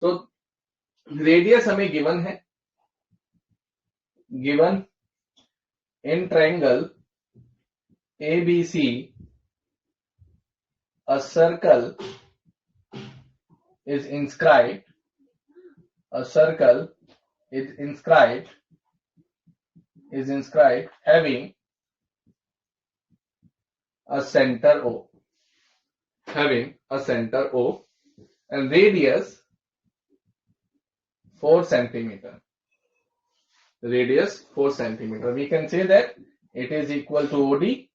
तो रेडियस हमें गिवन है, given in triangle ABC a circle is inscribed, a circle is inscribed having a center O, and radius 4 centimeter. Radius 4 centimeter. We can say that it is equal to OD,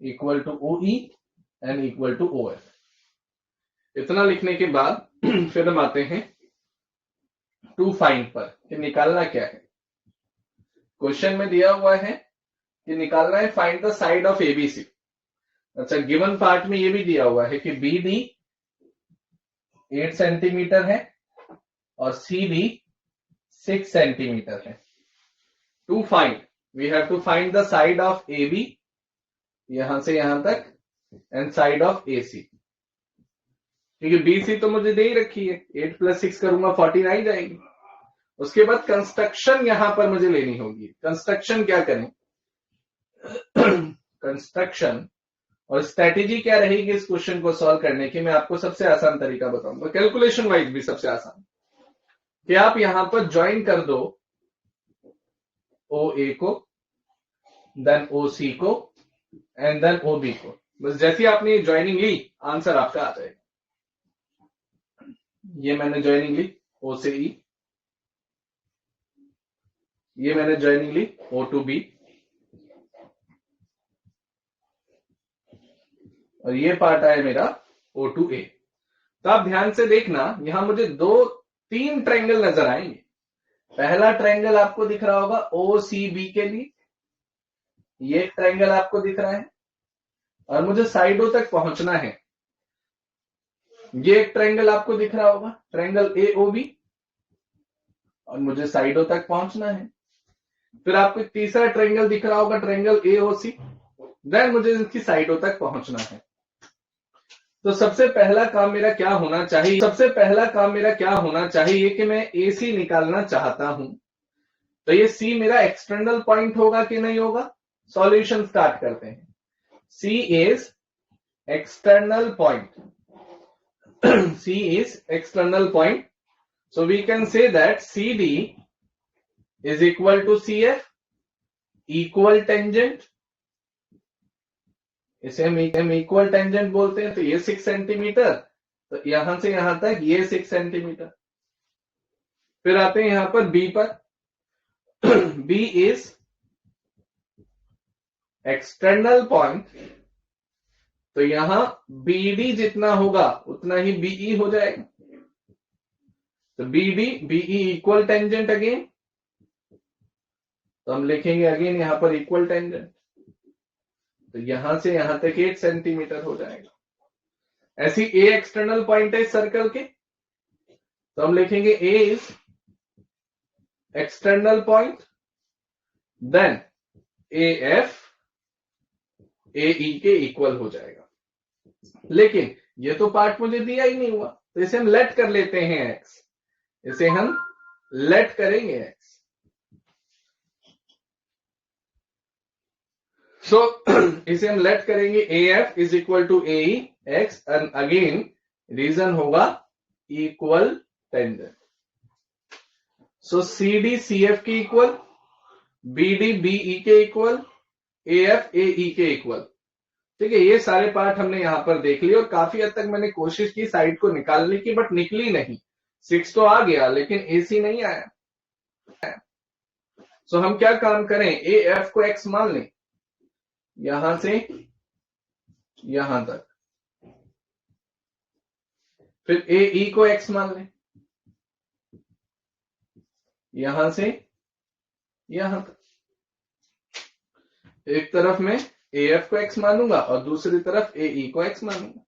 equal to OE and equal to OF. इतना लिखने के बाद फिर हम आते हैं to find पर कि निकालना क्या है। क्वेश्चन में दिया हुआ है कि निकालना है find the side of ABC. अच्छा, गिवन पार्ट में ये भी दिया हुआ है कि बीडी 8 सेंटीमीटर है और सीडी 6 सेंटीमीटर है। To find we have to find the side of AB, यहां से यहां तक, एंड साइड ऑफ AC, क्योंकि BC तो मुझे दे ही रखी है, 8 + 6 करूंगा 49 जाएगी। उसके बाद कंस्ट्रक्शन यहां पर मुझे लेनी होगी। कंस्ट्रक्शन क्या करें कंस्ट्रक्शन और स्ट्रेटेजी क्या रहेगी इस क्वेश्चन को सॉल्व करने की, मैं आपको सबसे आसान तरीका बताऊंगा, कैलकुलेशन वाइज भी सबसे आसान, कि आप यहां पर ज्वाइन कर दो OA को, देन OC को एंड देन OB को। बस जैसे आपने ज्वाइनिंग ली आंसर आपका आ जाएगा। ये मैंने ज्वाइनिंग ली O से E, ये मैंने ज्वाइनिंग ली O to B, और ये पार्ट आया मेरा O to A। तो आप ध्यान से देखना, यहां मुझे 3 ट्रायंगल नजर आएंगे। पहला ट्रायंगल आपको दिख रहा होगा OCB के लिए, ये एक ट्रायंगल आपको दिख रहा है और मुझे साइडों तक पहुंचना है। ये एक ट्रायंगल आपको दिख रहा होगा, ट्रायंगल AOB, और मुझे साइडों तक पहुंचना है। फिर आपको एक तीसरा ट्रायंगल दिख रहा होगा, ट्रायंगल AOC, देन मुझे इसकी साइडों तक पहुंचना है। तो सबसे पहला काम मेरा क्या होना चाहिए कि मैं AC निकालना चाहता हूं। तो ये C मेरा एक्सटर्नल पॉइंट होगा कि नहीं होगा। सॉल्यूशन स्टार्ट करते हैं। C is external point, C is external point. So we can say that CD is equal to CF, equal tangent, इसे हम इक्वल टेंजेंट बोलते हैं। तो ये 6 सेंटीमीटर, तो यहां से यहां तक ये 6 सेंटीमीटर। फिर आते हैं यहां पर B पर, B इज एक्सटर्नल पॉइंट, तो यहां BD जितना होगा उतना ही BE हो जाएगा। तो BD BE equal tangent again, तो हम लिखेंगे अगेन यहां पर इक्वल टेंजेंट, तो यहां से यहां तक 8 सेंटीमीटर हो जाएगा। ऐसी A एक्सटर्नल पॉइंट है इस सर्कल के, तो हम लिखेंगे A is external point, then AF AE के इक्वल हो जाएगा। लेकिन ये तो पार्ट मुझे दिया ही नहीं हुआ, तो इसे हम लेट कर लेते हैं x, इसे हम लेट करेंगे x। सो इसे हम लेट करेंगे AF is equal to AE x, and again reason होगा equal tangent. So CD CF के इक्वल, BD BE के इक्वल, AF AE के इक्वल। ठीक है, ये सारे पार्ट हमने यहां पर देख लिए और काफी हद तक मैंने कोशिश की साइड को निकालने की, बट निकली नहीं। 6 तो आ गया लेकिन AC नहीं आया। सो हम क्या काम करें, AF को x मान लें, यहां से यहां तक, फिर AE को x मान लें, यहां से यहां तक। एक तरफ में AF को x मानूंगा और दूसरी तरफ AE को x मानूंगा।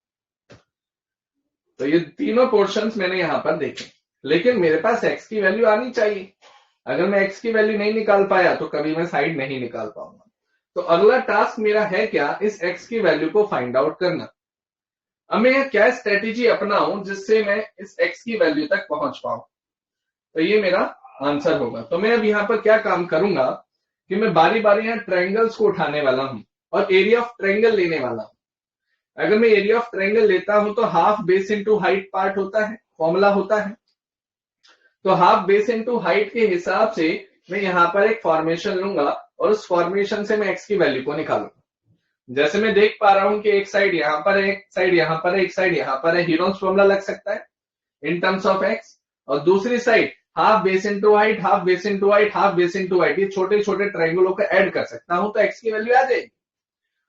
तो ये तीनों पोर्शंस मैंने यहां पर देखे, लेकिन मेरे पास x की वैल्यू आनी चाहिए। अगर मैं x की वैल्यू नहीं निकाल पाया तो कभी मैं साइड नहीं निकाल पाऊंगा। तो अगला टास्क मेरा है क्या, इस x की वैल्यू को फाइंड आउट करना। अब मैं यहाँ क्या स्ट्रेटेजी अपनाऊं जिससे मैं इस x की वैल्यू तक पहुंच पाऊं, तो ये मेरा आंसर होगा। तो मैं अब यहाँ पर क्या काम करूंगा कि मैं बारी बारी यहाँ ट्रायंगल्स को उठाने वाला हूं और एरिया ऑफ ट्रायंगल लेने वाला हूं। अगर मैं एरिया ऑफ ट्रायंगल लेता हूं तो half base into height part होता है, फॉर्मूला होता है। तो हाफ बेस इंटू हाइट के हिसाब से मैं यहाँ पर एक फॉर्मेशन लूंगा और उस फॉर्मेशन से मैं एक्स की वैल्यू को निकालूंगा। जैसे मैं देख पा रहा हूं कि एक साइड यहां पर है, एक साइड यहां पर है, एक साइड यहां पर है, हीरोन्स फॉर्मूला लग सकता है इन टर्म्स ऑफ एक्स। और दूसरी side half base into height, half base into height, half base into height, ये छोटे छोटे ट्रायंगलों को ऐड कर सकता हूं तो एक्स की वैल्यू आ जाएगी।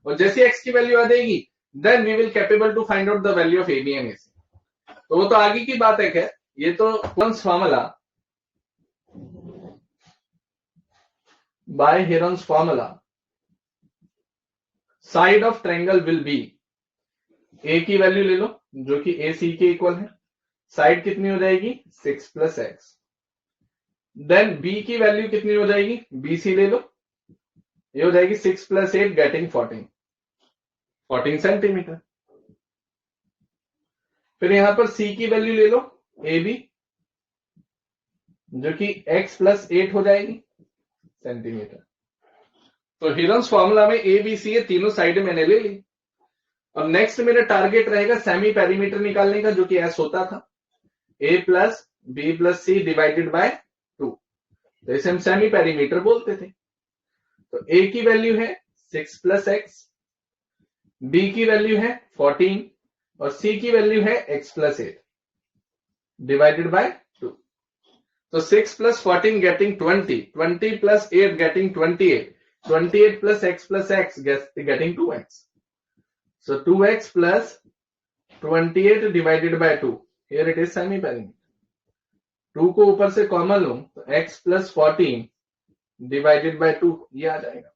और जैसे एक्स की वैल्यू आ जाएगी then we will capable to find out the value of A B and A C. तो वो तो आगे की बात है। खैर ये तो Heron's formula, by Heron's formula side of triangle will be, A की वैल्यू ले लो जो कि ए सी के इक्वल है, साइड कितनी हो जाएगी 6 प्लस एक्स। देन बी की वैल्यू कितनी हो जाएगी, बी सी ले लो, ये हो जाएगी 6 प्लस 8 गेटिंग 14 सेंटीमीटर। फिर यहां पर सी की वैल्यू ले लो ए बी जो कि x प्लस 8 हो जाएगी सेंटीमीटर। तो हीरोन्स फॉर्मूला में ए बी सी ये तीनों साइड मैंने ले ली। अब नेक्स्ट मेरा टारगेट रहेगा सेमी पेरीमीटर निकालने का जो कि एस होता था, A plus B plus C divided by 2, तो इसे हम सेमी पेरीमीटर बोलते थे। तो ए की वैल्यू है 6 प्लस एक्स, बी की वैल्यू है 14 और सी की वैल्यू है x प्लस 8 डिवाइडेड बाय 2। तो 6 plus 14 getting 20, 20 plus 8 getting 28, 28 plus x getting 2x. So 2x plus 28 divided by 2. Here it is semi perimeter. 2 को ऊपर से कॉमन लूं तो x plus 14 divided by 2 ये आ जाएगा।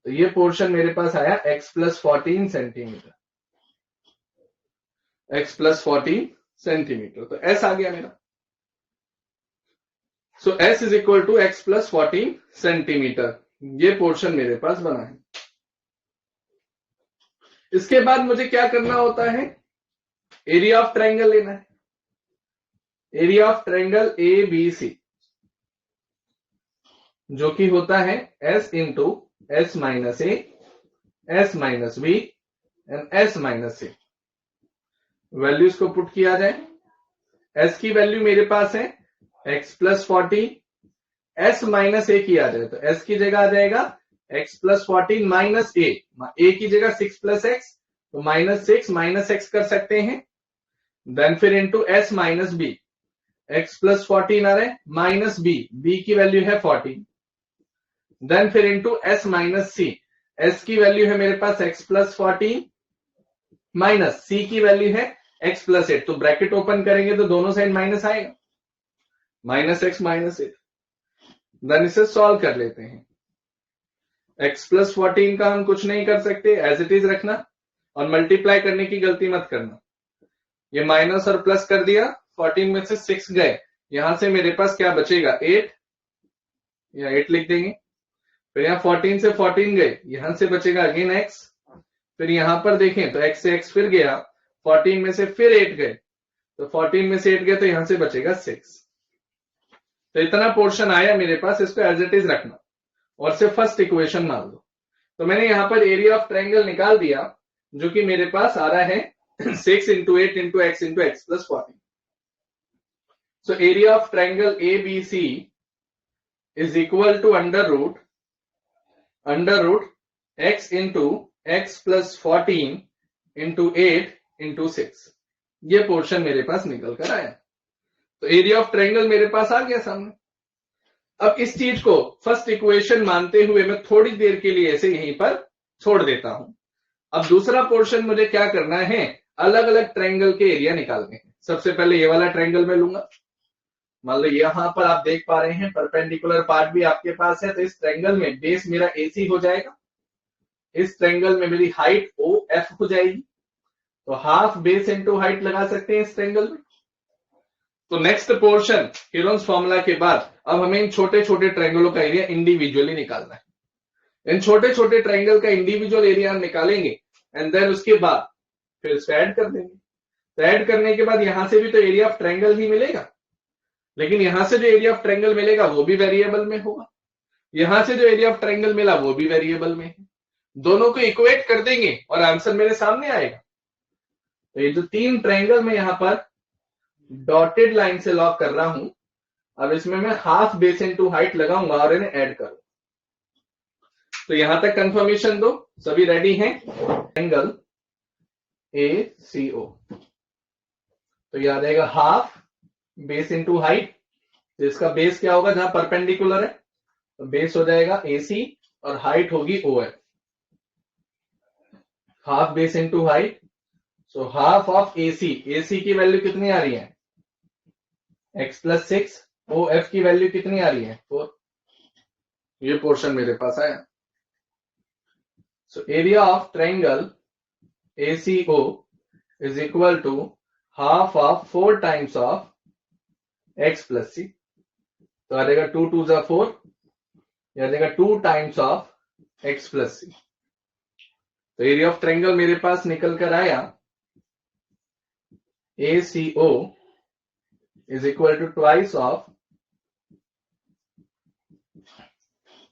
तो ये पोर्शन मेरे पास आया x plus 14 centimetre, x plus 14 centimetre. तो s आ गया मेरा। So s is equal to x plus 14 centimetre. ये पोर्शन मेरे पास बना है। इसके बाद मुझे क्या करना होता है, एरिया ऑफ ट्रायंगल लेना है। Area of triangle A B C जो कि होता है s into s minus a, s minus b and s minus c. Values को पुट किया जाए। s की वैल्यू मेरे पास है x plus 14, s minus a किया जाए तो s की जगह आ जाएगा x प्लस 14 माइनस ए, की जगह 6 प्लस एक्स तो -6 माइनस एक्स कर सकते हैं। देन फिर into s minus b, x plus 14 आ रहा है माइनस बी, बी की वैल्यू है 14। देन फिर into s minus c, s की वैल्यू है मेरे पास x प्लस 14 माइनस सी की वैल्यू है x प्लस 8। तो ब्रैकेट ओपन करेंगे तो दोनों साइड माइनस आएगा, माइनस एक्स माइनस 8। देन इसे सॉल्व कर लेते हैं। x प्लस 14 का हम कुछ नहीं कर सकते, एज इट इज रखना और मल्टीप्लाई करने की गलती मत करना। ये माइनस और प्लस कर दिया, 14 में से 6 गए, यहां से मेरे पास क्या बचेगा 8, या 8 लिख देंगे। फिर यहाँ 14 से 14 गए, यहां से बचेगा अगेन x। फिर यहां पर देखें तो x से x फिर गया, 14 में से फिर 8 गए, तो 14 में से 8 गए तो यहां से बचेगा 6। तो इतना पोर्शन आया मेरे पास, इसको एज इट इज रखना और सिर्फ फर्स्ट इक्वेशन मान लो। तो मैंने यहां पर एरिया ऑफ ट्रायंगल निकाल दिया जो कि मेरे पास आ रहा है 6 into 8 into x into x plus 14। So area of triangle A B C is equal to under root x into x plus 14 into 8 into 6। ये पोर्शन मेरे पास निकल कर आया। तो एरिया ऑफ ट्रायंगल मेरे पास आ गया सामने। अब इस चीज को फर्स्ट इक्वेशन मानते हुए मैं थोड़ी देर के लिए ऐसे यहीं पर छोड़ देता हूं। अब दूसरा पोर्शन मुझे क्या करना है, अलग अलग ट्रायंगल के एरिया निकालने हैं। सबसे पहले ये वाला ट्रायंगल मैं लूंगा। मान लो यहां पर आप देख पा रहे हैं परपेंडिकुलर पार्ट भी आपके पास है, तो इस ट्रायंगल में बेस मेरा AC हो जाएगा, इस ट्रायंगल में मेरी हाइट OF हो जाएगी। तो हाफ बेस इंटू हाइट लगा सकते हैं इस ट्रायंगल में। तो नेक्स्ट पोर्शन हीरोन्स फॉर्मूला के बाद अब हमें इन छोटे छोटे ट्रायंगलों का एरिया इंडिविजुअली निकालना है। इन छोटे छोटे ट्रायंगल का इंडिविजुअल एरिया हम निकालेंगे एंड देन उसके बाद फिर इसको ऐड कर देंगे। तो ऐड करने के बाद यहां से भी तो एरिया ऑफ ट्रायंगल ही मिलेगा, लेकिन यहां से जो एरिया ऑफ ट्रायंगल मिलेगा वो भी वेरिएबल में होगा, यहां से जो एरिया ऑफ ट्रायंगल मिला वो भी वेरिएबल में है। दोनों को इक्वेट कर देंगे और आंसर मेरे सामने आएगा। तो ये जो 3 ट्रायंगल मैं यहां पर डॉटेड लाइन से लॉक कर रहा हूं, अब इसमें मैं हाफ बेस इनटू हाइट लगाऊंगा और इन्हें ऐड करूंगा। तो यहां तक कंफर्मेशन दो, सभी रेडी हैं? ट्रायंगल ACO, तो याद आएगा हाफ बेस इनटू हाइट, जिसका बेस क्या होगा जहां परपेंडिकुलर है, तो बेस हो जाएगा AC और हाइट होगी OF। Half base into height, so half of AC, AC की वैल्यू कितनी आ रही है? x प्लस 6, OF की वैल्यू कितनी आ रही है? 4। ये पोर्शन मेरे पास आया। So area of triangle ACO is equal to half of 4 times of x plus C। तो आ जाएगा 2 2 जा 4, आ जाएगा 2 times of x plus C। तो एरिया ऑफ ट्रायंगल मेरे पास निकल कर आया ACO is equal to twice of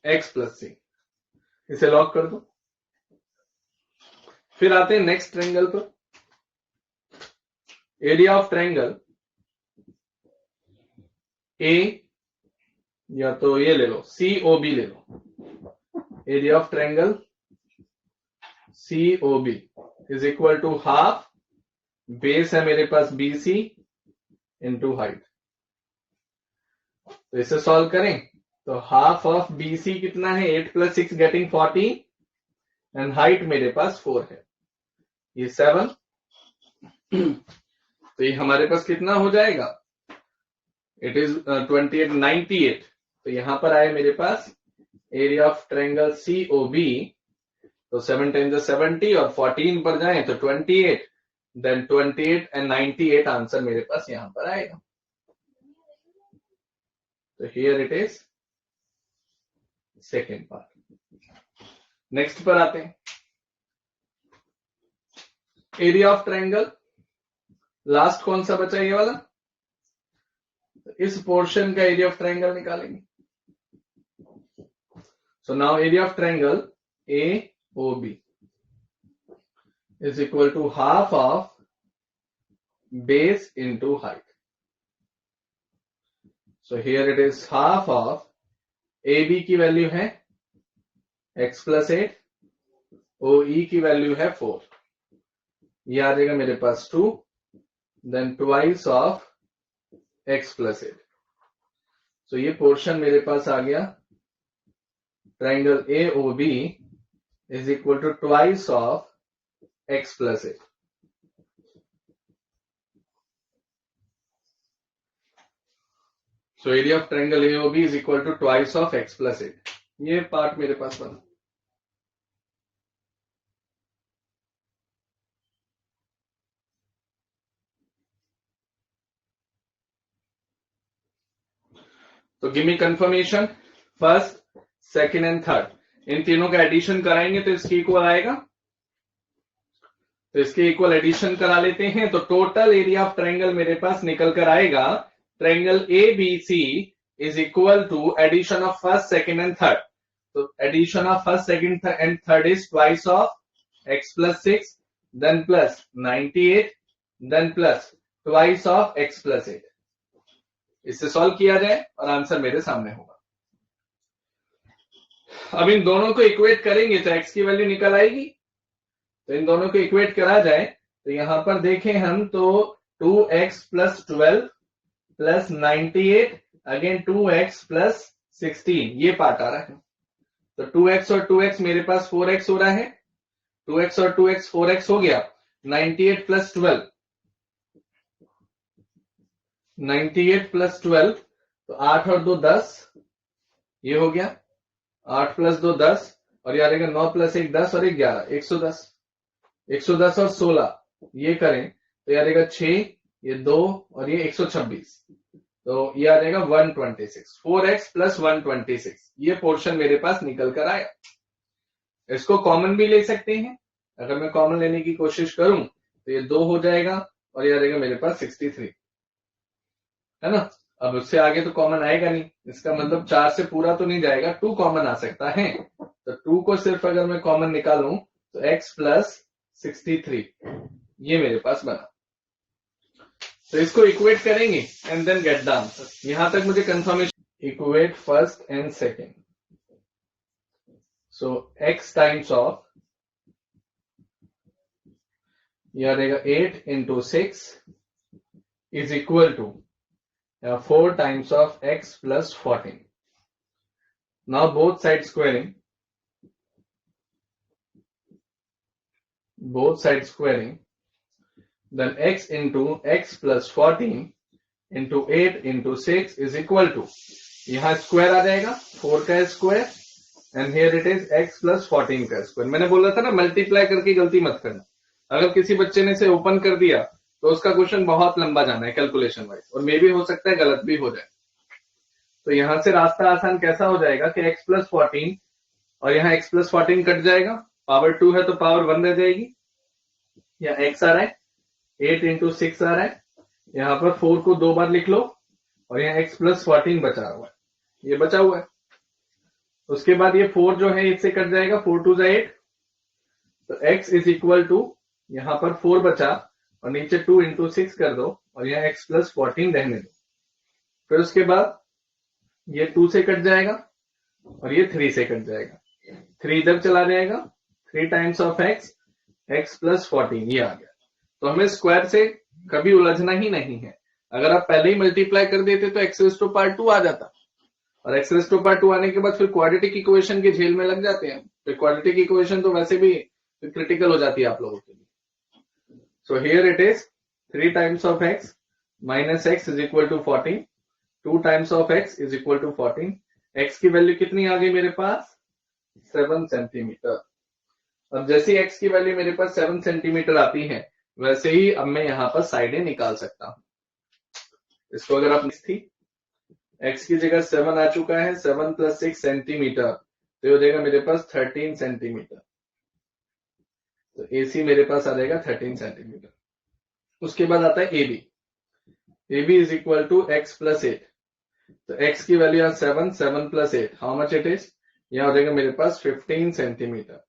x plus C। इसे लॉक कर दो। फिर आते हैं नेक्स्ट ट्रायंगल पर। एरिया ऑफ ट्रायंगल A, या तो ये ले लो COB ले लो। Area of triangle COB is equal to half base है मेरे पास BC इंटू हाइट। तो इसे सॉल्व करें तो हाफ ऑफ BC कितना है? 8 प्लस 6 गेटिंग 40 एंड हाइट मेरे पास 4 है, ये 7। तो ये हमारे पास कितना हो जाएगा? It is 28 98। तो यहां पर आए मेरे पास एरिया ऑफ ट्रायंगल COB, तो 7 टाइम्स 70 और 14 पर जाएं तो 28, देन 28 एंड 98 आंसर मेरे पास यहां पर आएगा। तो here it is second part. Next पर आते हैं। एरिया ऑफ ट्रायंगल लास्ट कौन सा बचा? ये वाला। इस पोर्शन का एरिया ऑफ ट्रायंगल निकालेंगे। So now area of triangle AOB is equal to half of base into height. So here it is half of AB की वैल्यू है x plus 8, OE की वैल्यू है 4, ये आ जाएगा मेरे पास 2, then twice of x plus 8। सो ये portion मेरे पास आ गया triangle AOB is equal to twice of x plus 8। So area of triangle AOB is equal to twice of x plus 8। ये पार्ट मेरे पास बना। तो give me confirmation first, second and third, इन तीनों का एडिशन कराएंगे तो इसके इक्वल आएगा। तो इसके इक्वल एडिशन करा लेते हैं तो टोटल एरिया ऑफ ट्रायंगल मेरे पास निकल कर आएगा triangle ABC is equal to addition of first, second and third. तो addition of first, second and third is twice of x plus 6, then plus 98, then plus twice of x plus 8। इससे solve किया जाए और answer मेरे सामने होगा। अब इन दोनों को इक्वेट करेंगे तो x की वैल्यू निकल आएगी। तो इन दोनों को इक्वेट करा जाए तो यहां पर देखें हम तो 2x plus 12 plus 98 again 2x plus 16, ये पार्ट आ रहा है। तो 2x और 2x मेरे पास 4x हो रहा है, 2x और 2x 4x हो गया। 98 प्लस 12, 98 प्लस 12 तो 8 और 2 10, ये हो गया 8 प्लस 2 10 और ये आ जाएगा 9 प्लस 1 10 और 1 11, 110, 110 और 16 ये करें तो ये आ जाएगा 6, ये 2 और ये 126, तो ये आ जाएगा 126। 4x प्लस 126 ये पोर्शन मेरे पास निकल कर आया। इसको कॉमन भी ले सकते हैं। अगर मैं कॉमन लेने की कोशिश करूं तो ये 2 हो जाएगा और ये आ जाएगा मेरे पास 63, है ना। अब उससे आगे तो कॉमन आएगा नहीं, इसका मतलब 4 से पूरा तो नहीं जाएगा, 2 कॉमन आ सकता है। तो 2 को सिर्फ अगर मैं कॉमन निकालूं तो x प्लस 63 ये मेरे पास बना। तो इसको इक्वेट करेंगे and then get the answer. यहां तक मुझे confirmation. Equate first and second. So x times of ये आ जाएगा 8 into 6 is equal to 4 times of x plus 14. Now both sides squaring. Both sides squaring. Then x into x plus 14 into 8 into 6 is equal to, यहां square आ जाएगा 4 का square and here it is x plus 14 का square. मैंने बोला था ना multiply करके गलती मत करना। अगर किसी बच्चे ने इसे ओपन कर दिया तो उसका क्वेश्चन बहुत लंबा जाना है कैलकुलेशन वाइज, और मे भी हो सकता है गलत भी हो जाए। तो यहां से रास्ता आसान कैसा हो जाएगा कि x प्लस 14 और यहाँ x प्लस 14 कट जाएगा, पावर 2 है तो पावर 1 रह जाएगी। यहाँ x आ रहा है 8 इंटू 6 आ रहा है, यहाँ पर 4 को 2 बार लिख लो और यहाँ x प्लस 14 बचा हुआ है, ये बचा हुआ है। उसके बाद ये 4 जो है इससे कट जाएगा, 4 टू 8, तो x इज इक्वल टू यहाँ पर 4 बचा और नीचे 2 इंटू 6 कर दो और यहाँ x प्लस 14 रहने दो। फिर उसके बाद ये 2 से कट जाएगा और ये 3 से कट जाएगा, 3 इधर चला जाएगा, 3 टाइम्स ऑफ x प्लस 14 ये आ गया। तो हमें स्क्वायर से कभी उलझना ही नहीं है। अगर आप पहले ही मल्टीप्लाई कर देते तो x रेज़ टू पावर 2 आ जाता, और x रेज़ टू पावर 2 आने के बाद फिर क्वाड्रेटिक इक्वेशन के झेल में लग जाते हैं। फिर क्वाड्रेटिक इक्वेशन तो वैसे भी क्रिटिकल हो जाती है आप लोगों के लिए। So here it is 3 times of x minus x is equal to 14, 2 times of x is equal to 14। x की वैल्यू कितनी आ गई मेरे पास 7 सेंटीमीटर। अब जैसे x की वैल्यू मेरे पास 7 सेंटीमीटर आती है वैसे ही अब मैं यहां पर साइडें निकाल सकता हूं। इसको अगर आप थी x की जगह 7 आ चुका है, 7 प्लस 6 सेंटीमीटर, तो हो जाएगा मेरे पास 13 सेंटीमीटर। तो AC मेरे पास आ जाएगा 13 सेंटीमीटर। उसके बाद आता है AB। AB is equal to x plus 8। तो x की वैल्यू है 7, 7 plus 8 how much it is, यहां हो जाएगा मेरे पास 15 सेंटीमीटर।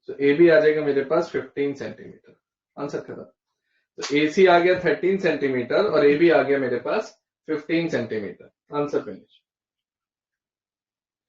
तो AB आ जाएगा मेरे पास 15 सेंटीमीटर। आंसर खत्म। तो AC आ गया 13 सेंटीमीटर और AB आ गया मेरे पास 15 सेंटीमीटर। Answer finish.